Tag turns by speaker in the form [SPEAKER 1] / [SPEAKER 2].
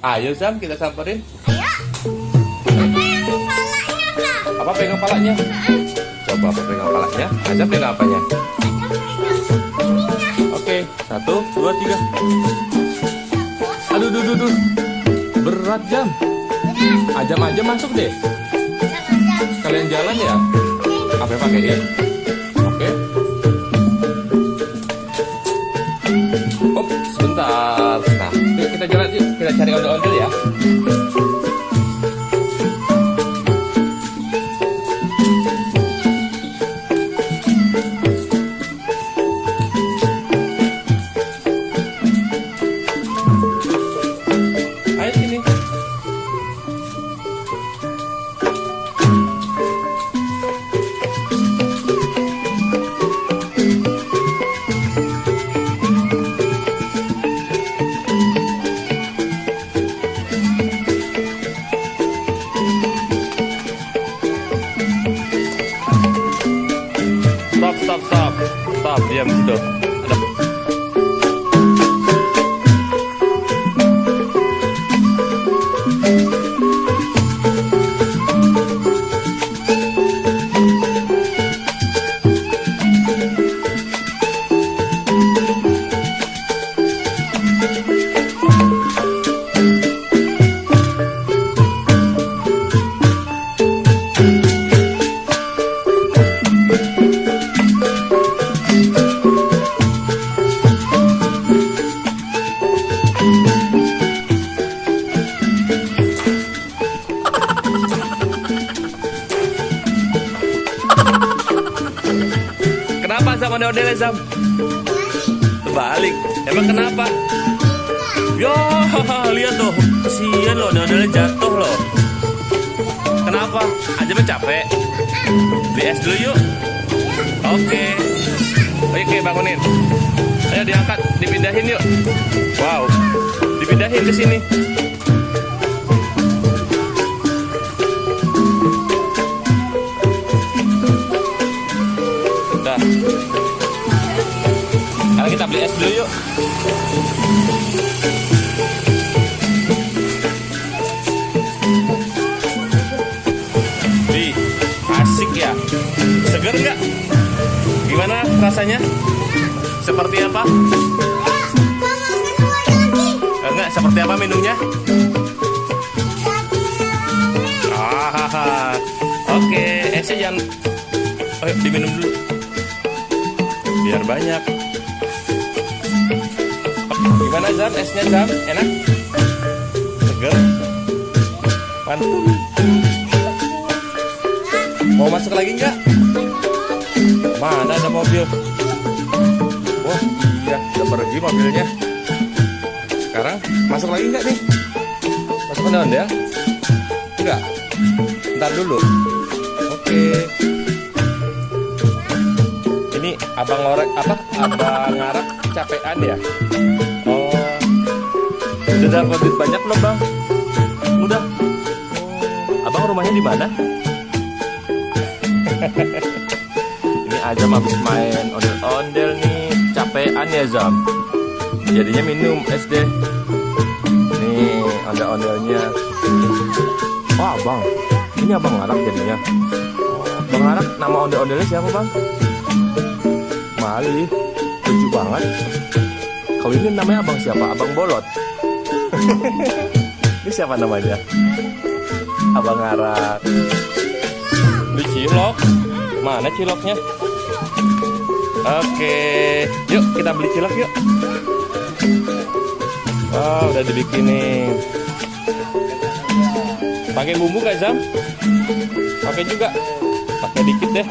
[SPEAKER 1] Ayo Zam, kita samperin.
[SPEAKER 2] Ayo. Pegang kepalanya, Kak.
[SPEAKER 1] Apa pegang palanya? Coba apa pegang palanya? Azam pegang apanya? Oke, 1, 2, 3. Aduh, duh. Berat Jam. Ajam aja masuk deh. Kalian jalan ya? Apa yang pakein? Oke. Oh, sebentar. Nah, yuk kita jalan yuk. Kita cari ondel-ondel ya. Ayo sini. Stop, diam di situ. Ada. Kenapa Zam ondel-ondelnya Zam? Terbalik. Emang kenapa? Yo, lihat tuh. Kesian loh, ondel-ondelnya jatuh loh. Kenapa? Ajamnya capek. Beli es dulu yuk. Oke, bangunin. Ayo diangkat, dipindahin yuk. Wow, dipindahin ke sini. Sekarang kita beli es dulu yuk. Wih, asik ya. Seger nggak? Gimana rasanya? Seperti apa? Enggak, seperti apa minumnya? Oke, esnya jangan. Ayo diminum dulu. Biar banyak. Gimana Zam? Esnya Zam? Enak? Seger? Mantap. Mau masuk lagi nggak? Mana ada mobil? Wah iya, udah pergi mobilnya. Sekarang masuk lagi nggak nih? Masuk ke dalam ya? Enggak? Ntar dulu. Oke. Ini abang ngorek apa? Abang ngarak capean ya? Oh, udah dapat duit banyak belum bang? Udah. Abang rumahnya di mana? Ini Azam habis main ondel-ondel nih, capean ya Zam. Jadinya minum es deh. Nih ondel-ondelnya. Wah bang, ini abang ngarak jadinya. Bang ngarak nama ondel-ondelnya siapa bang? Mali, lucu banget. Kalau ini namanya abang siapa? Abang Bolot. Ini siapa namanya? Abang ngarak. Beli cilok. Mana ciloknya? Oke, yuk kita beli cilok yuk. Wow, udah dibikinin. Pakai bumbu gak Zam? Pakai juga. Pakai dikit deh.